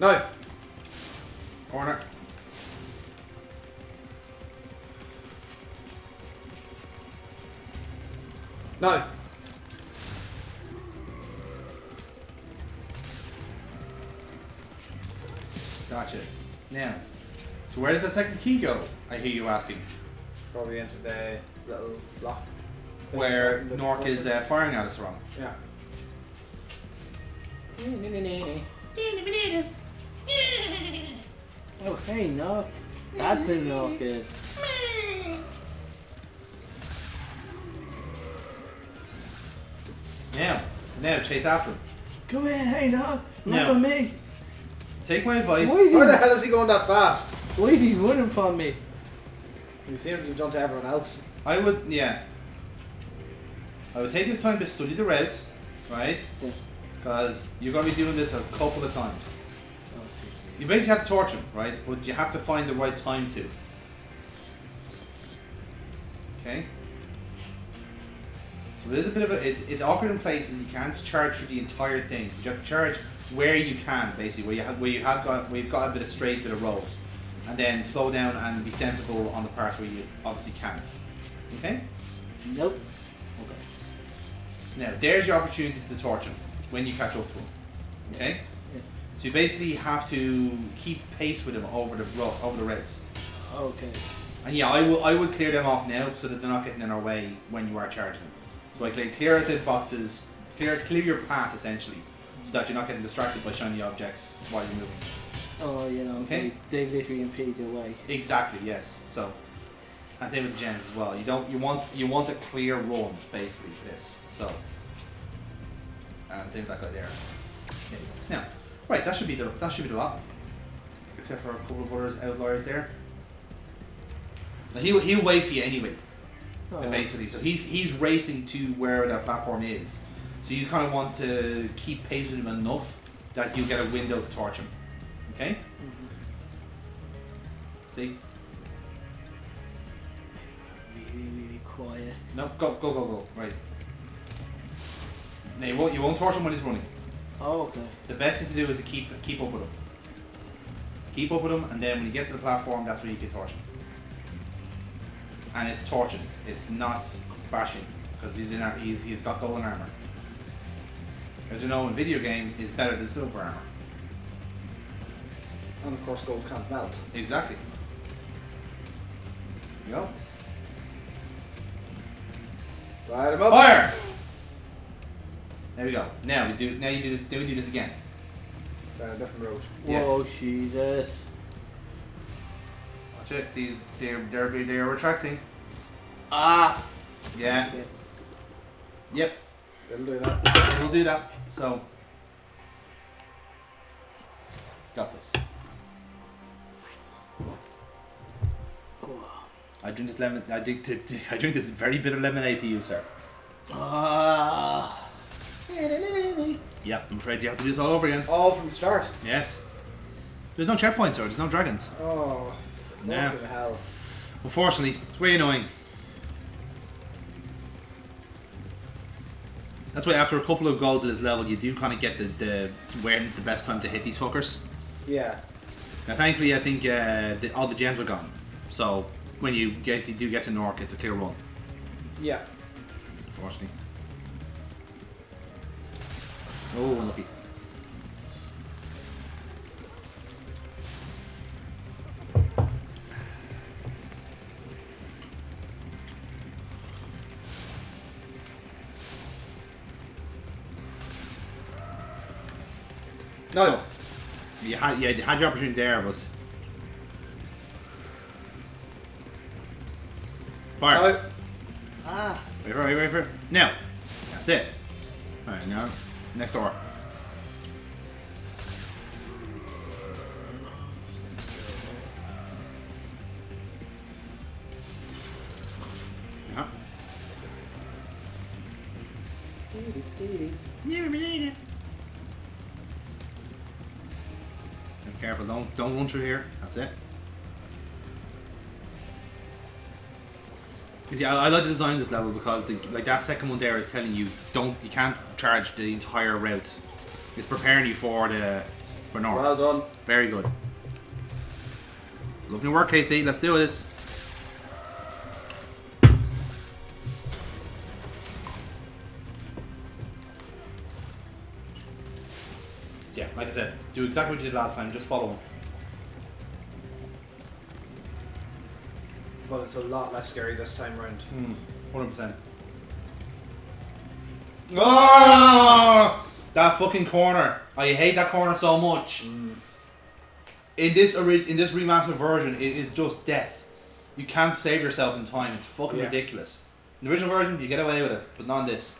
No. Corner. No. Gotcha. Now, so where does that second key go? I hear you asking. Probably into the little lock. Where Gnorc is firing at us from. Yeah. Oh, hey, Gnorc. That's a Gnorc is. Now chase after him. Come here, hey, Gnorc. No. Look at me. Take my advice. Why the hell is he going that fast? Why is he running from me? You seem to have done to everyone else. I would take this time to study the route, right? Yeah. Because you're going to be doing this a couple of times. You basically have to torch him, right? But you have to find the right time to. Okay? So it is a bit of a... It's awkward in places. You can't charge through the entire thing. You have to charge where you can, basically. Where you've got a bit of straight, bit of roads. And then slow down and be sensible on the parts where you obviously can't. Okay? Nope. Okay. Now, there's your opportunity to torch him when you catch up to him. Okay? Yeah. So you basically have to keep pace with him over the routes. Okay. And yeah, I would clear them off now so that they're not getting in our way when you are charging them. So I clear out the boxes, clear your path essentially, so that you're not getting distracted by shiny objects while you're moving. Oh, you know, Okay. they literally impede your way. Exactly, yes. So, and same with the gems as well. You want a clear run basically for this. So, and same with that guy there. There you go. Now, right, that should be the lot. Except for a couple of others outliers there. Now he'll wait for you anyway. Basically, so he's racing to where that platform is. So you kind of want to keep pace with him enough that you get a window to torch him. Okay? Mm-hmm. See? Really quiet. No, go. Right. Now you won't torch him when he's running. Oh, okay. The best thing to do is to keep up with him. Keep up with him, and then when you get to the platform, that's where you can torch him. And it's torching. It's not bashing because he's got golden armor. As you know, in video games, is better than silver armor. And of course gold can't melt. Exactly. There you go. Light him up. Fire! There we go. Now you do this. Then we do this again. Down a different road. Yes. Whoa, Jesus. Watch it. They're retracting. Ah. Yeah. Yep. It'll do that. We'll do that. So got this. I drink this lemon. I drink this very bitter lemonade to you, sir. Ah. Yep. I'm afraid you have to do this all over again. All from the start. Yes. There's no checkpoints, sir. There's no dragons. Oh. No. Fucking hell. Unfortunately, it's very annoying. That's why after a couple of goals at this level, you do kind of get the when's the best time to hit these fuckers. Yeah. Now, thankfully, I think all the gems are gone. So when you guys do get to Gnorc, it's a clear run. Yeah. Unfortunately. Oh, unlucky. No. You had your opportunity there, but fire. No. Ah. Wait for it. Now, that's it. All right, now next door. Yeah. Be careful, don't run through here. That's it. Because yeah, I like to design this level because like that second one there is telling you you can't charge the entire route. It's preparing you for For Gnorc. Well done. Very good. Lovely work, Casey. Let's do this. Yeah, like I said, do exactly what you did last time. Just follow him. Well, it's a lot less scary this time round. 100%. Oh! That fucking corner. I hate that corner so much. In this remastered version, it is just death. You can't save yourself in time. It's fucking ridiculous. In the original version, you get away with it, but not in this.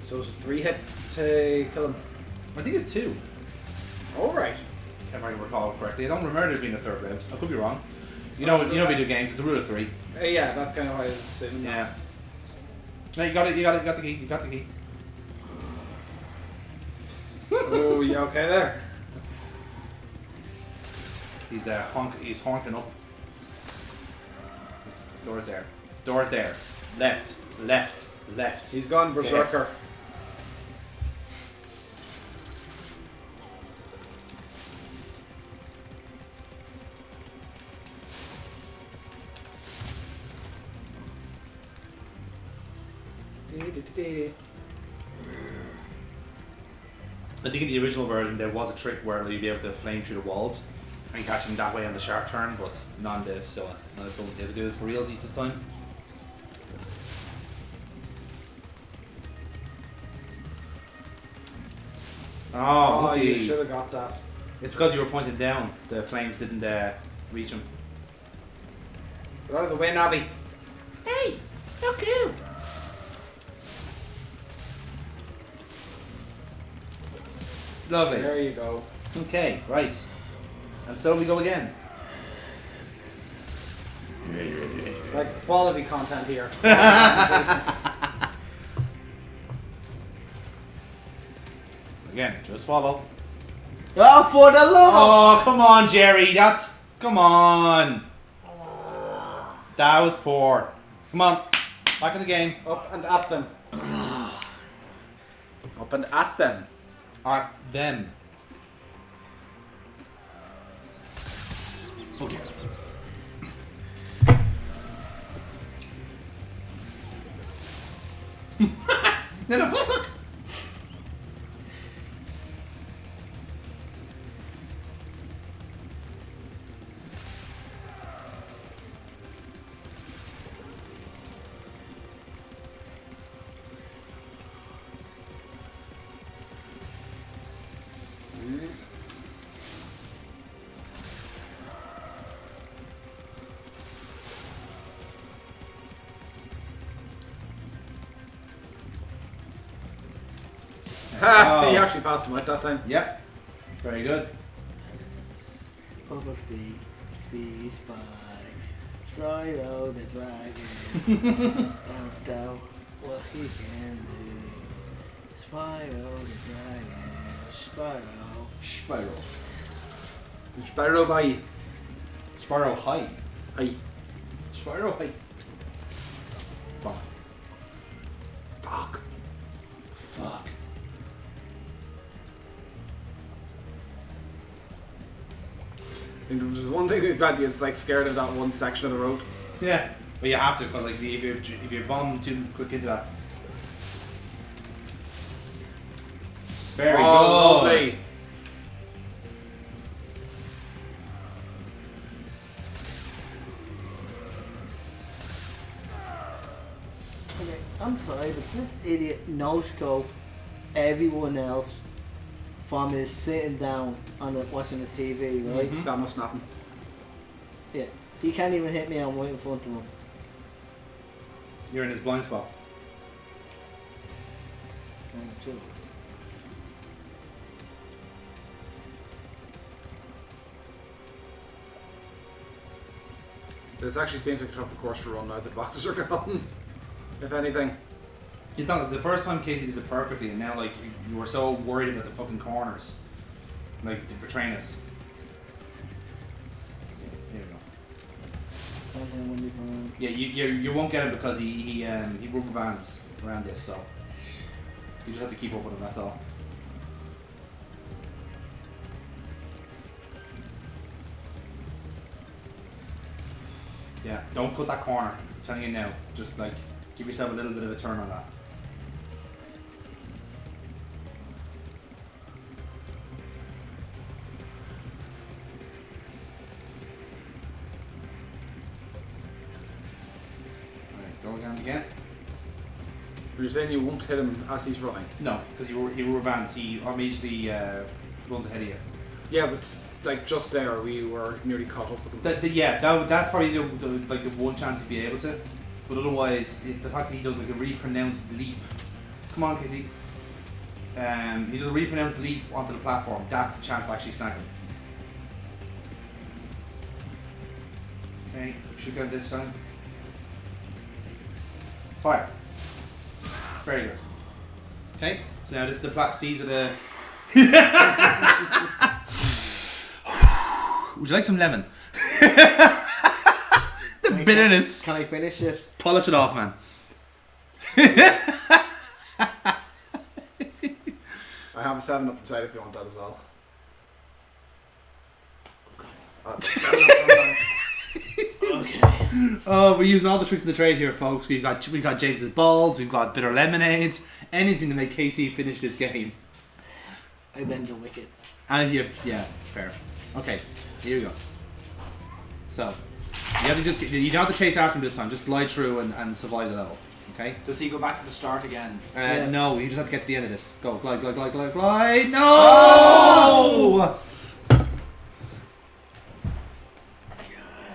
So it's 3 hits to kill him. I think it's 2. Alright. If I recall correctly. I don't remember there being a third round. I could be wrong. You know video games, it's a rule of 3. Yeah, that's kind of how I was assuming. Yeah. No, you got it, you got the key, you got the key. Oh, you okay there? He's honking up. Door's there. Door's there. Left, left, left. He's gone berserker. I think in the original version there was a trick where you'd be able to flame through the walls and you catch him that way on the sharp turn, but not in this, so that's what we have to do it for realsies this time. Oh, you okay. should have got that. It's because you were pointed down. The flames didn't reach him. Get out of the way, Nobby. Hey, look you. Lovely. There you go. Okay, right. And so we go again. Like quality content here. Again, just follow. Oh, for the love! Oh, come on, Jerry. Come on. That was poor. Come on. Back in the game. Up and at them. Up and at them. At them. Okay. No, fuck. Ha! He actually passed him out that time. Yep. Very good. Bubble Speed, Speed Spike, Spyro the Dragon. Don't what he can do. Spyro the Dragon. Spyro. Spyro. Spyro by. Spyro high. Aye. Spyro high. Fuck. Fuck. Fuck. And there's one thing we've got, is like scared of that one section of the road. Yeah. But you have to, because like if you bomb too quick into that. Very good. Lovely. Okay, I'm sorry, but this idiot no-scope everyone else from his sitting down on watching the TV, right? Mhm. That must happen. Yeah. He can't even hit me, I'm right in front of him. You're in his blind spot. Too. This actually seems like a tougher course to run now that the boxes are gone. If anything. It's not like the first time Casey did it perfectly, and now like you were so worried about the fucking corners Like to train us. Here we go. Yeah, you won't get him because he rubber bands around this, so you just have to keep up with him. That's all. Yeah, don't cut that corner. I'm telling you now. Just like give yourself a little bit of a turn on that. Alright, go again. You're saying you won't hit him as he's running? No, because he rubber bands. He immediately runs ahead of you. Yeah, but like just there, we were nearly caught up with him. That's probably the one chance he'd be able to. But otherwise, it's the fact that he does like a really pronounced leap. Come on, Casey. He does a really pronounced leap onto the platform. That's the chance to actually snag him. Okay, should go this time. Fire. Very good. Okay, so now this is the these are the. Would you like some lemon? The bitterness. Can I finish it? Polish it off, man. I have a 7-up inside if you want that as well. Okay. Oh, we're using all the tricks of the trade here, folks. We've got James's balls. We've got bitter lemonade. Anything to make KC finish this game. I bend the wicket. And yeah, fair. Okay, here we go. So, you don't have to chase after him this time. Just glide through and survive the level. Okay. Does he go back to the start again? Yeah. No, you just have to get to the end of this. Go, glide. No!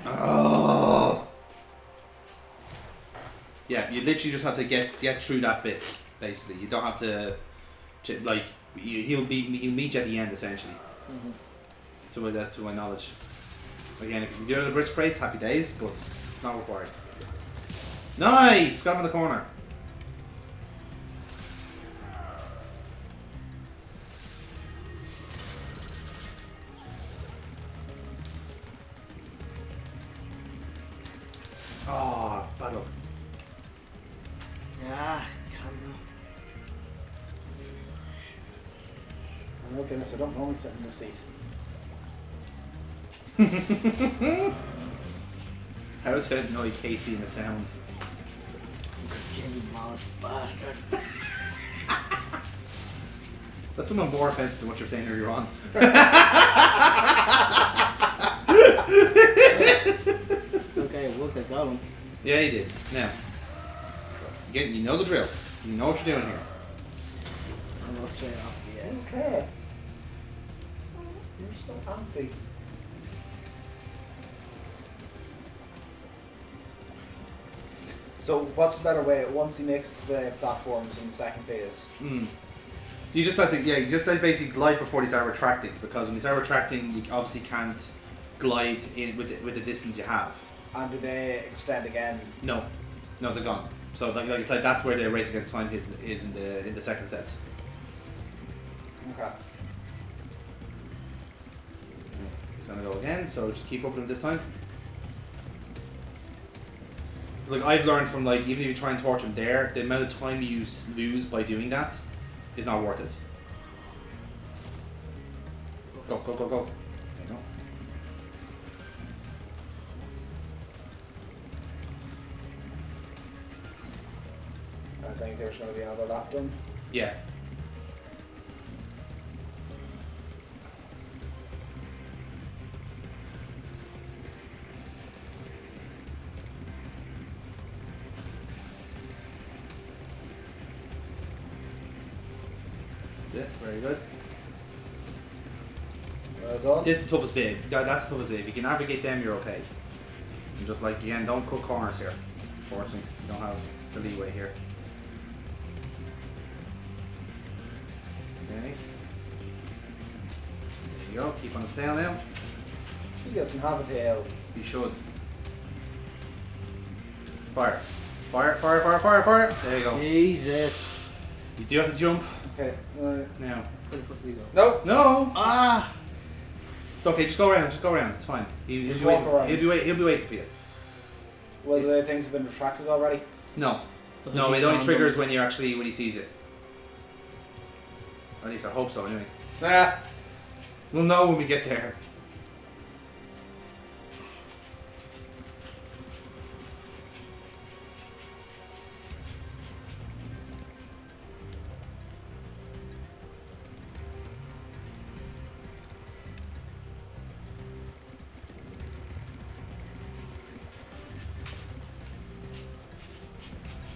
Oh! Yeah, you literally just have to get through that bit. Basically, you don't have to like. He'll meet you at the end essentially. Mm-hmm. So that's to my knowledge. Again, if you can do it at a brisk pace, happy days, but not required. Nice! Got him in the corner. Oh, bad luck. Yeah, camera. Oh goodness, I don't normally sit in the seat. How to annoy Casey in the sounds. Jimmy Moss bastard. That's something more offensive than what you're saying earlier on. Okay, look, I got him. Yeah, you did. Now, you know the drill. You know what you're doing here. I'm not straight off the end. Okay. You're so fancy. So what's the better way once he makes it to the platforms in the second phase? You just have to, basically glide before they start retracting, because when they start retracting, you obviously can't glide in with the distance you have. And do they extend again? No, they're gone. So like that's where the race against time is in the second set. Okay. He's gonna go again. So just keep up with him this time. Like I've learned from even if you try and torch him there, the amount of time you lose by doing that is not worth it. Go. There you go. I think there's going to be another lap done. Yeah. That's it. Very good. Well done. This is the toughest bit. That's the toughest bit. If you can navigate them, you're okay. And just again, don't cut corners here. Unfortunately, you don't have the leeway here. Okay. There you go. Keep on his tail now. He doesn't have a tail. You should. Fire. There you go. Jesus. You do have to jump. Okay. Now. Where the fuck did he go? No. No! Ah! It's okay, just go around, it's fine. He'll Just be walk waiting, around. he'll be waiting for you. Well, the things have been retracted already. No. No, it only triggers when you actually, when he sees it. At least I hope so, anyway. Ah. We'll know when we get there.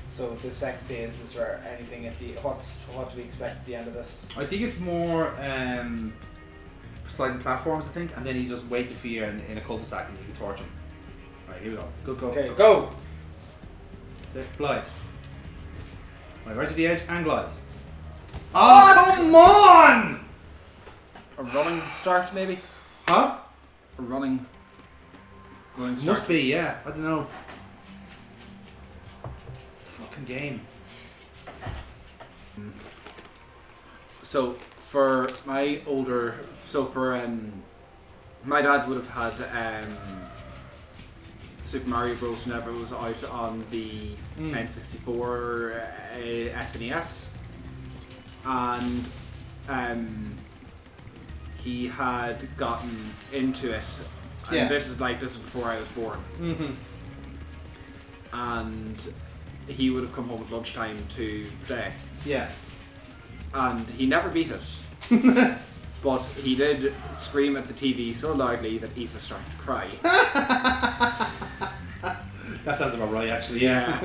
So the second phase, is there anything at the what do we expect at the end of this? I think it's more sliding platforms, I think, and then he's just waiting for you in a cul-de-sac and you can torch him. Alright, here we go. Go. Okay, go. That's it. Glide. Right to the edge and glide. Oh, come on! A running start, maybe? Huh? A running start. Must be, yeah. I don't know. Fucking game. So for my older, my dad would have had Super Mario Bros. Whenever it was out on the N64 SNES, and he had gotten into it. And Yeah. this is before I was born, and he would have come home at lunchtime to play. Yeah. And he never beat it. But he did scream at the TV so loudly that Aoife started to cry. That sounds about right, actually. Yeah.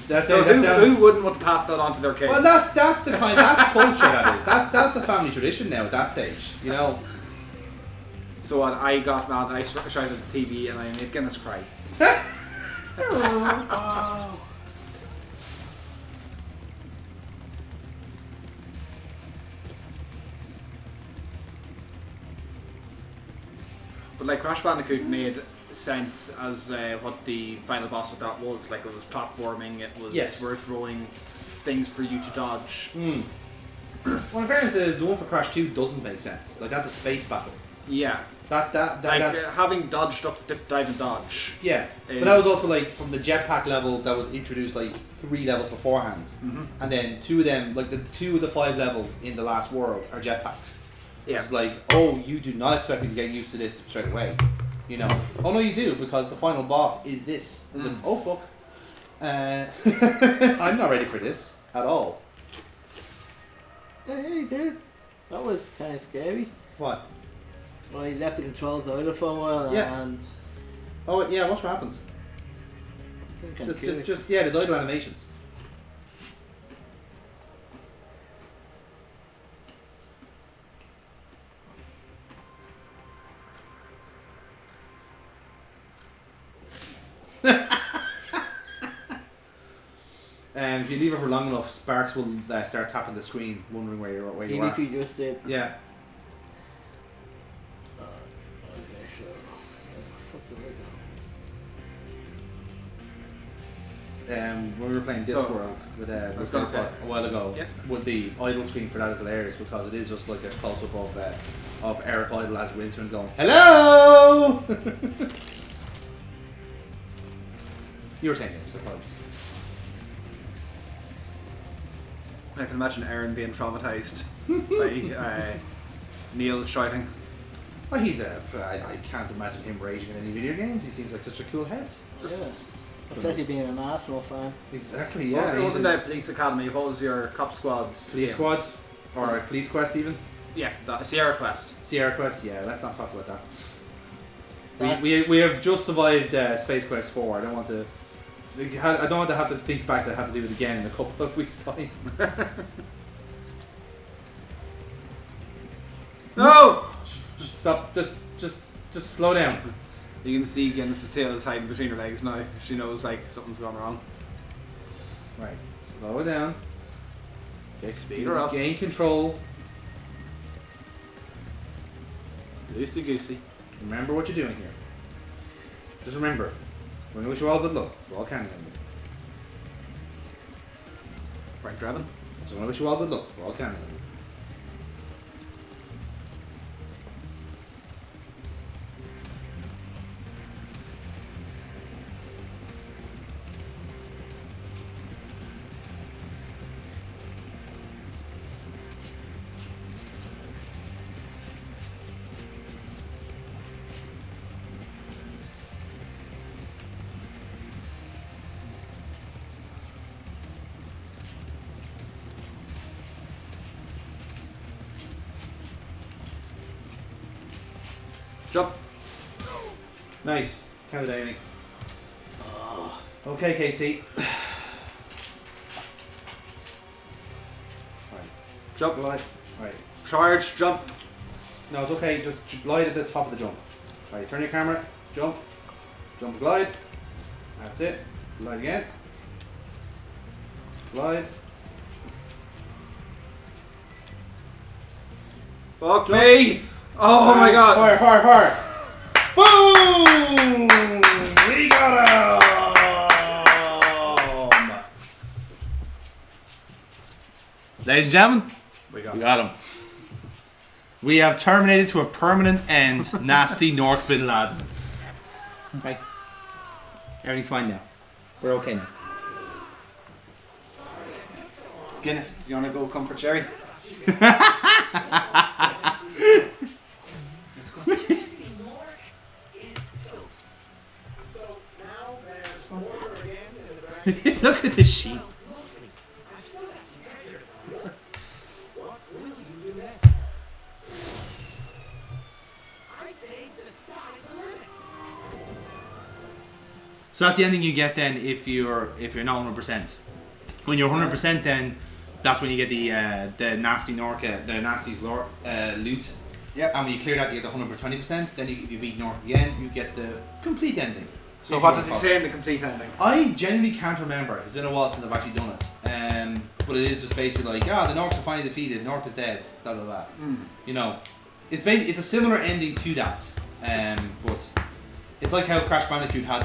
That's So it. That sounds. who wouldn't want to pass that on to their kids? Well, that's the kind. That's culture. That is. That's a family tradition now at that stage. You know. So I got mad, I shouted at the TV and I made Guinness cry. Oh. But like Crash Bandicoot made sense as what the final boss of that was. Like it was platforming, it was were throwing things for you to dodge. Well, in fairness, the one for Crash 2 doesn't make sense. Like that's a space battle. Yeah. That's having dodge, duck, dip, dive and dodge. yeah. But that was also like from the jetpack level that was introduced like 3 levels beforehand, and then 2 of them, like the 2 of the 5 levels in the last world are jetpacks. Yeah. It's like, oh, you do not expect me to get used to this straight away. You know. Oh no, you do, because the final boss is this. Like, oh fuck. I'm not ready for this at all. Hey, dude. That was kind of scary. What? Well, he left the controls out for a while Yeah. and Oh yeah, watch what happens. Just yeah, there's idle animations. If you leave it for long enough, Sparks will start tapping the screen, wondering where you he are. literally just did. Yeah. Okay, so fuck the When we were playing Discworld with gonna say. a while ago, Yeah. with the idle screen for that is hilarious because it is just like a close up of Eric Idle as Winston going, "Hello." You were saying it, apologies. I can imagine Aaron being traumatized by Neil shouting. Well, I can't imagine him raging in any video games. He seems like such a cool head. Yeah. Especially being an Arsenal fan. Exactly, Yeah, yeah. it wasn't a police academy. What was your cop squad? Police Yeah. Squads or Police Quest even. Yeah, Sierra Quest. Sierra Quest, yeah. Let's not talk about that. We have just survived Space Quest 4. I don't want to have to think back that I have to do it again in a couple of weeks' time. No! Stop! Just slow down. You can see Guinness's tail is hiding between her legs now. She knows like something's gone wrong. Right, slow it down. Speed her up. Gain control. Loosey goosey. Remember what you're doing here. Just remember, we wish you all good luck. We're all counting on Right, Draven. So I want to wish you all good luck. We're all counting on you. Jump. Nice. Count it, Amy. Okay, Casey. Right. Jump. Glide. Right. Charge. Jump. No, it's okay. Just glide at the top of the jump. Right. Turn your camera. Jump. Jump. Glide. That's it. Glide again. Glide. Fuck Jump. me! Oh my god! Fire, fire, fire! Boom! We got him! Ladies and gentlemen, We got we got him. We have terminated to a permanent end Gnasty Gnorc bin Laden. Okay. Everything's fine now. We're okay now. Guinness, you wanna go comfort Jerry? Look at the sheep. So that's the ending you get then if you're not 100%. When you're 100%, then that's when you get the Gnasty Gnorc, the Gnasty's loot. Yep. And when you clear that, you get the 120%. Then if you beat Gnorc again, you get the complete ending. So what does he say in the complete ending? I genuinely can't remember. It's been a while since I've actually done it. But it is just basically like, the Gnorcs are finally defeated. Gnorc is dead. Blah blah blah. You know, it's a similar ending to that. But it's like how Crash Bandicoot had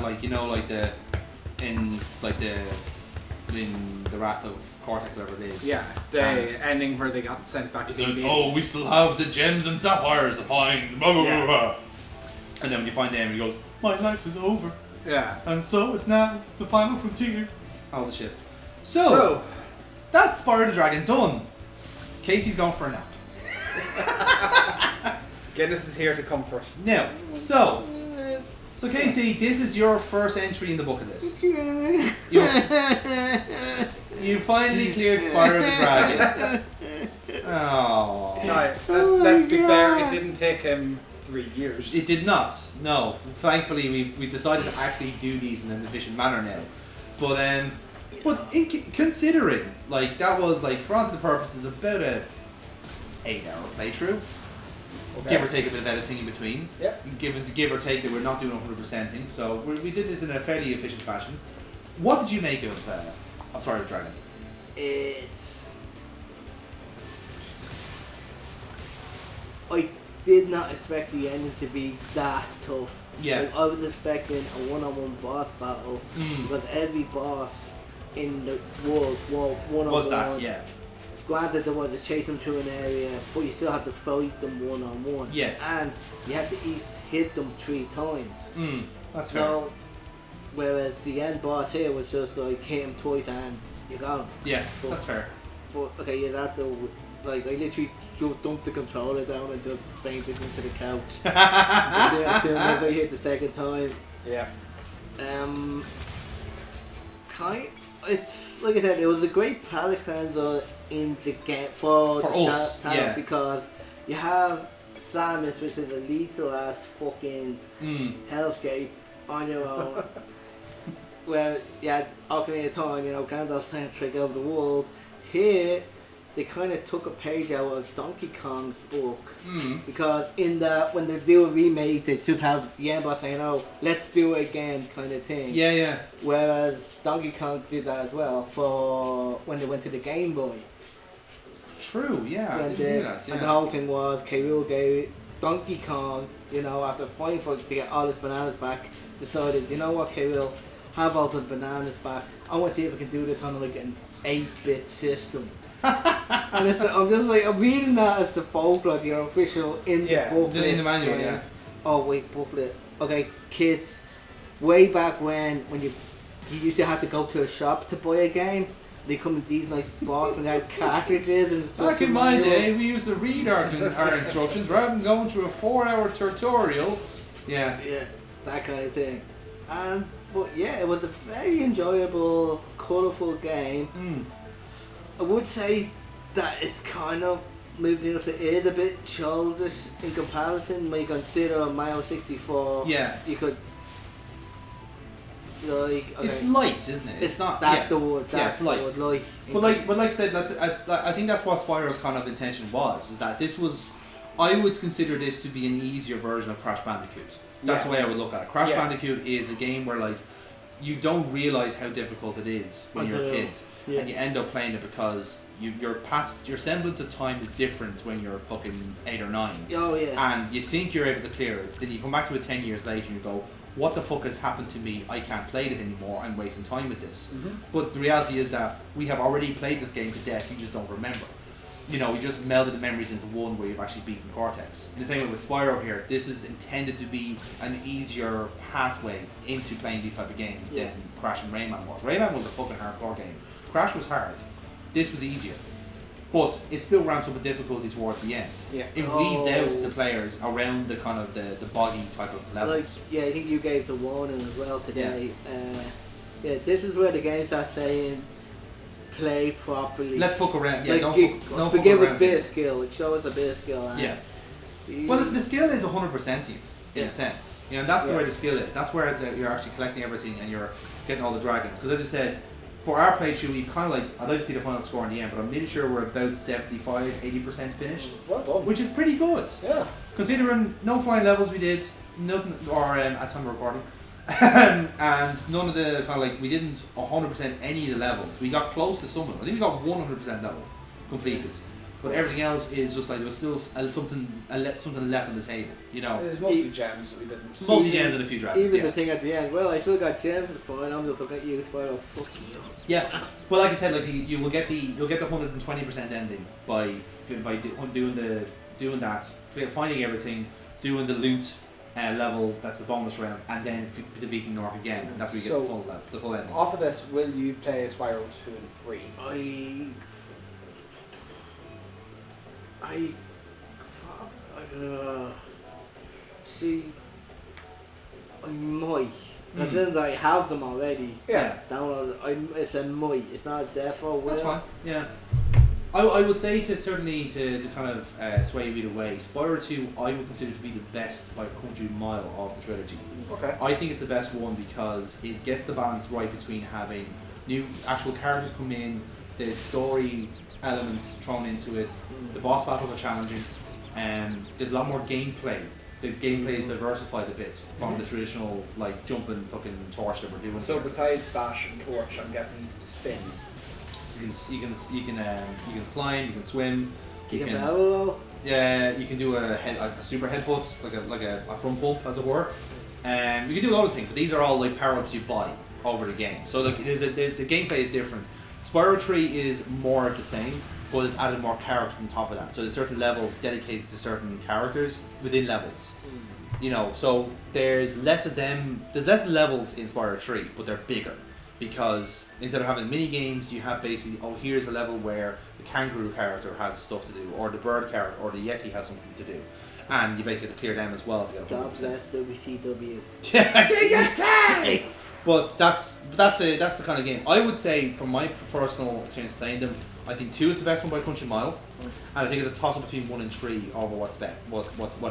in the Wrath of Cortex, whatever it is. Yeah, the ending where they got sent back to It's the like, 80s. oh, we still have the gems and sapphires to find. Blah blah blah blah. And then when you find them, he goes, my life is over. Yeah. And so it's now the final frontier. All the shit. So that's Spyro the Dragon done. Casey's gone for a nap. Guinness is here to comfort. Now, so Casey, this is your first entry in the bucket list. You finally cleared Spyro the Dragon. Oh. No, let's be fair, it didn't take him 3 years. It did not. No. Thankfully, we've decided to actually do these in an efficient manner now. But considering that was for all intents and purposes about a 8-hour playthrough. Okay. Give or take a bit of editing in between. Yep. Give or take that we're not doing 100%ing. So we did this in a fairly efficient fashion. What did you make of Spyro the Dragon? I did not expect the ending to be that tough. Yeah. I was expecting a one-on-one boss battle because every boss in the world was one-on-one. Was that, yeah. Granted, there was a chase them through an area, but you still have to fight them one-on-one. Yes. And you have to each hit them 3 times. That's fair. So, whereas the end boss here was just hit him twice and you got him. Yeah, that's fair. Okay, you have to, I literally just dumped the controller down and just fainted into the couch. Until I hit the second time. Yeah. It's like I said, it was a great palate cleanser in the game for us, yeah. because you have Samus, which is a lethal ass fucking hellscape on your own. Where you had Ocarina of Time, Gandalf centric of the world. Here, they kind of took a page out of Donkey Kong's book. Because in that, when they do a remake, they just have the end boss saying, "Oh, let's do it again," kind of thing. Yeah, yeah. Whereas Donkey Kong did that as well for when they went to the Game Boy. True, yeah. I didn't do that, yeah. And the whole thing was, K. Rool gave Donkey Kong, after fighting for to get all his bananas back, decided, you know what, K. Rool, have all the bananas back. I want to see if I can do this on an 8-bit system. And I'm just like, I'm reading that as the folklore, your official in the booklet. In the manual, yeah. Oh wait, booklet. Okay, kids, way back when you used to have to go to a shop to buy a game, they come in these nice boxes and had cartridges and stuff. Back in my day, we used to read our instructions rather than going through a 4-hour tutorial. Yeah. Yeah, that kind of thing. But yeah, it was a very enjoyable, colourful game. I would say that it's kind of moved into it a bit childish in comparison. When you consider Mario 64, you could like. Okay. It's light, isn't it? It's not. That's the word. That's it's light. The word, But like I said, I think that's what Spyro's kind of intention was. Is that this was, I would consider this to be an easier version of Crash Bandicoot. That's the way I would look at it. Crash Bandicoot is a game where like you don't realize how difficult it is when you're a kid, and you end up playing it because your semblance of time is different when you're fucking 8 or 9. Oh yeah. And you think you're able to clear it, then you come back to it 10 years later and you go, what the fuck has happened to me? I can't play this anymore. I'm wasting time with this. But the reality is that we have already played this game to death. You just don't remember. You know, you just melded the memories into one where you've actually beaten Cortex. In the same way with Spyro here, this is intended to be an easier pathway into playing these type of games than Crash and Rayman was. Rayman was a fucking hardcore game. Crash was hard. This was easier. But it still ramps up a difficulty towards the end. Yeah. It weeds out the players around the kind of the boggy type of levels. Like, I think you gave the warning as well today. This is where the game starts saying play properly. Let's fuck around. Yeah, like, don't fuck give around. a bit of skill. It shows a bit of skill. Well, the skill is 100% in a sense. You know, and that's the way the skill is. That's where you're actually collecting everything and you're getting all the dragons. Because as I said, for our playthrough, we kind of like, I'd like to see the final score in the end, but I'm nearly sure we're about 75-80% finished. Well done. Which is pretty good. Yeah. Considering no flying levels we did, nothing, or at time of recording, and none of the kind of like, we didn't 100% any of the levels. We got close to some of them. I think we got 100% level completed. But everything else is just like there was still something left on the table, you know. It's mostly gems that we didn't. Mostly gems and a few dragons. Even the thing at the end. Well, I still got gems to find. I'm just looking at you, Spyro. Fuck you. Yeah. Well, like I said, like you'll get the 120% ending by doing that, finding everything, doing the loot level. That's the bonus round, and then defeating Gnorc again, and that's where you get the full ending. Off of this, will you play Spyro 2 and 3? See, I might. Since I have them already. Yeah. Download. It's a might. It's not a defo. That's fine. Yeah. I would say to kind of sway you either way. Spyro 2 I would consider to be the best by a country mile of the trilogy. Okay. I think it's the best one because it gets the balance right between having new actual characters come in, the story elements thrown into it, the boss battles are challenging, and there's a lot more gameplay. The gameplay is diversified a bit from the traditional like jumping fucking torch that we're doing. So here. besides bash and torch, I'm guessing spin. You can climb, you can swim, you can battle. Yeah, you can do a super headbutt, like a front bump as it were. And you can do a lot of things, but these are all like power-ups you buy over the game. So like the gameplay is different. Spyro 3 is more of the same, but it's added more characters on top of that. So there's certain levels dedicated to certain characters within levels. You know, so there's less of them. There's less levels in Spyro 3, but they're bigger. Because instead of having mini games, you have basically, oh, here's a level where the kangaroo character has stuff to do, or the bird character, or the yeti has something to do, and you basically have to clear them as well to get 100%. God bless WCW. Yeah, the yeti. But that's the kind of game. I would say, from my personal experience playing them, I think 2 is the best one by a country mile, and I think it's a toss up between 1 and 3 over what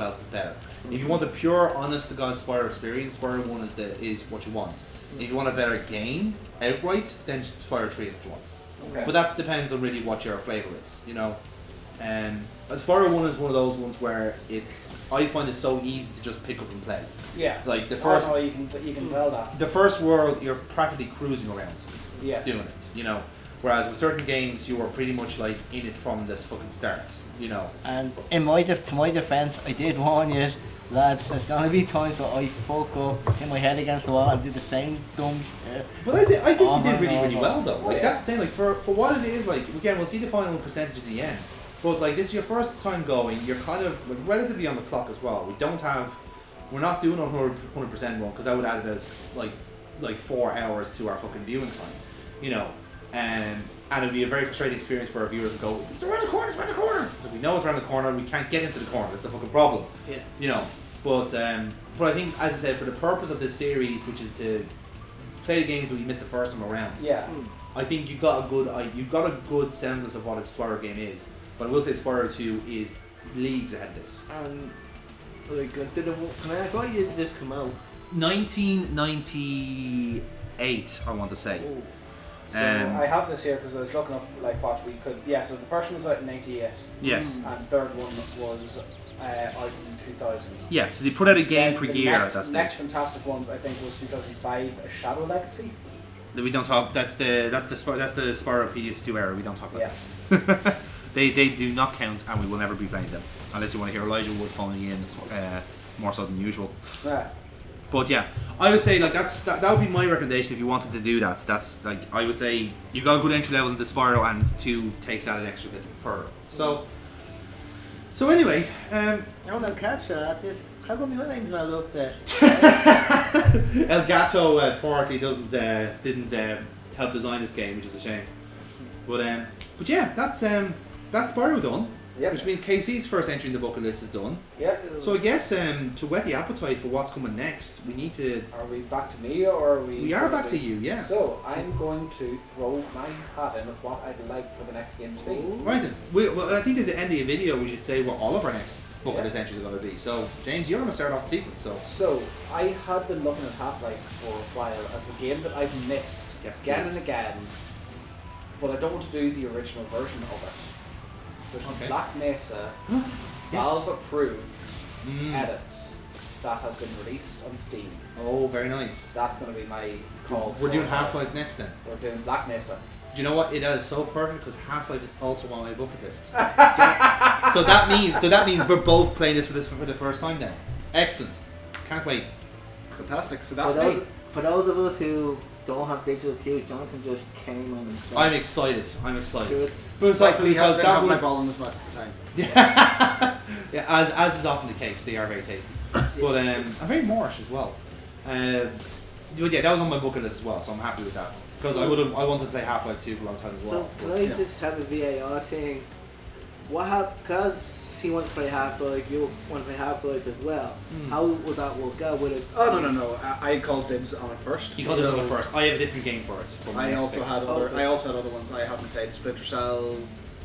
else is better. If you want the pure, honest to God Spyro experience, Spyro 1 is what you want. If you want a better game outright, then Spyro 3 is what you want. Okay. But that depends on really what your flavour is, you know. Spyro 1 is one of those ones where I find it so easy to just pick up and play. Yeah. Like the first. you can tell that. The first world, you're practically cruising around. Yeah. Doing it, you know. Whereas with certain games, you are pretty much like in it from the fucking start, you know. And to my defense, I did warn you. Lads, there's gonna be times where I fuck up, hit my head against the wall, and do the same dumb shit. But I think Oh you did my really, God. really well though. Like that's the thing. Like for what it is, like again, we'll see the final percentage in the end. But like this is your first time going. You're kind of like relatively on the clock as well. We're not doing a 100% run because that would add about like 4 hours to our fucking viewing time, you know. And it'd be a very frustrating experience for our viewers to go, it's around the corner, it's around the corner. So we know it's around the corner, we can't get into the corner. That's a fucking problem. Yeah. You know. But I think, as I said, for the purpose of this series, which is to play the games where you missed the first time around. Yeah. I think you got a good semblance of what a Spyro game is. But I will say Spyro 2 is leagues ahead of this. And like, can I ask what year did this come out? 1998, I want to say. Oh. So I have this here because I was looking up like what we could. Yeah, so the first one was out in '98. Yes. And third one was out in 2000. Yeah, so they put out a game Then per the year next, at that next stage. fantastic ones I think was 2005, A Shadow Legacy. We don't talk. That's the Spyro PS2 era. We don't talk about Yeah. that. They do not count, and we will never be playing them unless you want to hear Elijah Wood phoning in more so than usual. Yeah. But yeah, I would say like that would be my recommendation if you wanted to do that. That's like I would say you got a good entry level into Spyro, and 2 takes that an extra bit further. So anyway, I want to capture that. How come your name's not up there? El Gato partly didn't help design this game, which is a shame. But yeah, that's Spyro done. Yep. Which means KC's first entry in the bucket list is done. Yeah. So I guess to whet the appetite for what's coming next, we need to. Are we back to me or are we? We are back to you, yeah. So I'm going to throw my hat in of what I'd like for the next game to be. Right then. Well, I think at the end of the video we should say what all of our next bucket Yeah. list entries are going to be. So James, you're going to start off the sequence. So I had been looking at Half-Life for a while as a game that I've missed Yes, again please. and again, but I don't want to do the original version of it. There's a Okay. Black Mesa Yes. Valve approved Mm. edit that has been released on Steam. Oh, very nice. That's going to be my call. We're for- doing Half-Life next then. We're doing Black Mesa. Do you know what? It is so perfect because Half-Life is also on my bucket list. so that means we're both playing this for the first time then. Excellent. Can't wait. Fantastic. So For that's those, me. for those of us who don't have visual cues, Jonathan just came on and I'm excited. Good. But it's like because that my would ball in this time. yeah, as is often the case, they are very tasty. But and very Moorish as well. But yeah, that was on my bucket list as well, so I'm happy with that. Because I wanted to play Half-Life 2 for a long time as well. So can But, I yeah. just have a VAR thing? What happened? Because he wants to play Half-Life, you want to play Half-Life as well. How would that work out? Would it? Oh no! I called dibs on it first. You called it over first. I have a different game for it. For my I next also pick. had other. Okay. I also had other ones. I haven't played Splinter Cell,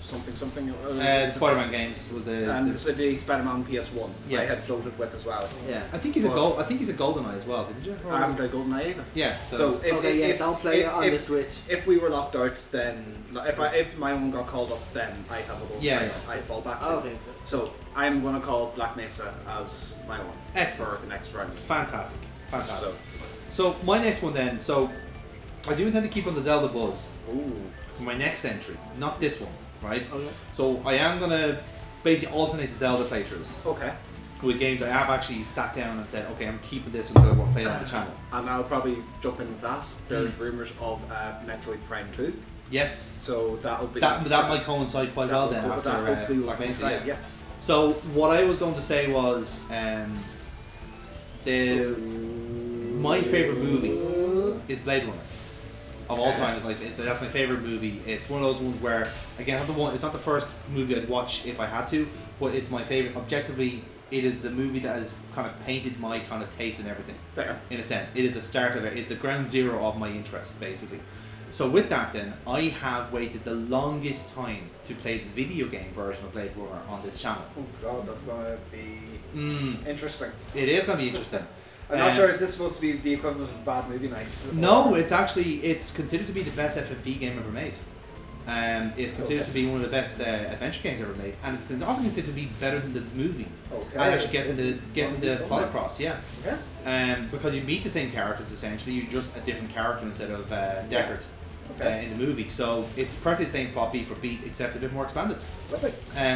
something. The Spider-Man games was and the the Spider-Man PS1. Yes. I had floated with as well. yeah. I think he's a GoldenEye as well, didn't you? I haven't played GoldenEye either. Yeah. So if don't play it on the Switch. If we were locked out, then if my own got called up, then I have a goal. Yeah. I fall back. to. Okay. So I'm going to call Black Mesa as my one. Excellent. For the next round. Fantastic. So my next one then. So I do intend to keep on the Zelda buzz Ooh. for my next entry, not this one, right? Okay. So I am gonna basically alternate the Zelda playthroughs Okay. with games I have actually sat down and said, okay, I'm keeping this until I want to play it on the channel. And I'll probably jump in with that. There's rumours of Metroid Prime 2. Yes. So that'll be That might coincide quite well then after hopefully will Black Mesa. coincide, Yeah. So what I was going to say was my favorite movie is Blade Runner. Of all time, that's my favorite movie. It's one of those ones where, again, it's not the first movie I'd watch if I had to, but it's my favorite. Objectively, it is the movie that has kind of painted my kind of taste and everything. Fair. In a sense, it is a start of it. It's a ground zero of my interest, basically. So with that, then I have waited the longest time to play the video game version of Blade Runner on this channel. Oh god, that's gonna be interesting. It is going to be interesting. I'm not sure, is this supposed to be the equivalent of Bad Movie Night? No, it's considered to be the best FMV game ever made. It's considered to be one of the best adventure games ever made, and it's often considered to be better than the movie. Okay. And actually getting the plot fun. across, yeah. Yeah. Because you meet the same characters essentially, you're just a different character instead of Deckard. in the movie. So it's practically the same plot beat for beat, except a bit more expanded. Lovely.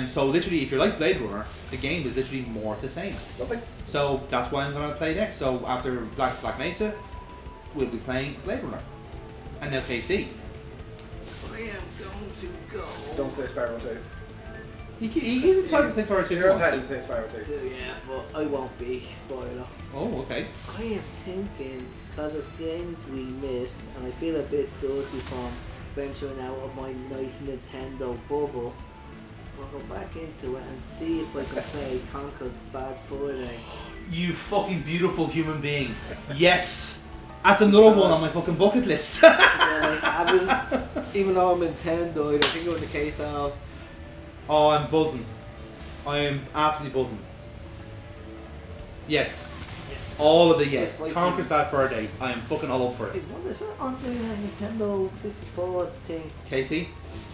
So literally, if you're like Blade Runner, the game is literally more the same. Lovely. So that's why I'm going to play next. So after Black Mesa, we'll be playing Blade Runner. And now KC. I am going to go. Don't say Spyro 2. He's entitled to say Spyro 2 if he You're wants entitled to. to say Spyro 2. So yeah, but I won't be spoiler. Oh, okay. I am thinking, because of games we missed, and I feel a bit dirty from venturing out of my nice Nintendo bubble, I'll go back into it and see if I can play Conker's Bad Fur Day. You fucking beautiful human being. Yes! That's another one on my fucking bucket list. Yeah, like, even though I'm Nintendo, I think it was a case of... Oh, I'm buzzing. I am absolutely buzzing. Yes. All of the yes. Conker's Bad Fur Day. I am fucking all up for it. What is it on the Nintendo 64 thing? Casey,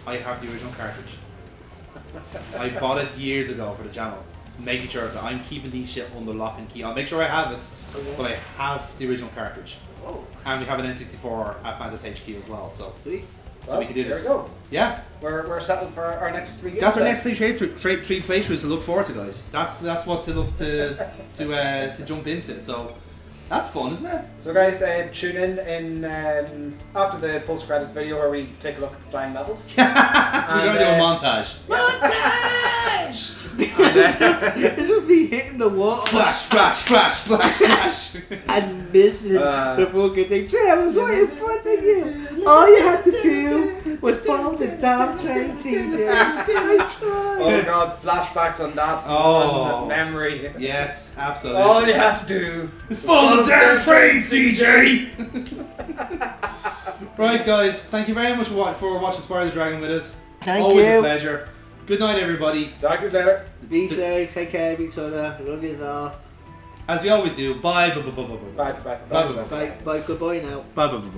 I have the original cartridge. I bought it years ago for the channel. Making sure that I'm keeping these shit under lock and key. I'll make sure I have it, but I have the original cartridge. Oh. And we have an N64 at Mantis HQ as well, so Sweet. so we can do this. There we go. Yeah. We're settled for our next 3 games. That's our then. next three playthroughs to look forward to, guys. That's what to look to jump into. So that's fun, isn't it? So guys, tune in after the post credits video where we take a look at the flying levels. We're gonna do a montage. Montage! It's just me hitting the wall Splash, splash, splash, splash, splash. and missing the fucking thing. Jay, I was right in front of you. All you had to do was follow the damn train, CJ. I tried. Oh god, flashbacks on that. Oh. On that memory. Yes, absolutely. All you have to do It's follow the damn train, CJ. Right, guys. Thank you very much for watching Spyro the Dragon with us. Thank Always you. a pleasure. Good night, everybody. Talk to you later. Be safe, take care of each other. Love you all. As we always do. Bye. Bye. Bye. Bye. Bye. Bye. Bye. Bye. Bye. Bye, bye, goodbye now. Bye. Bye. Bye.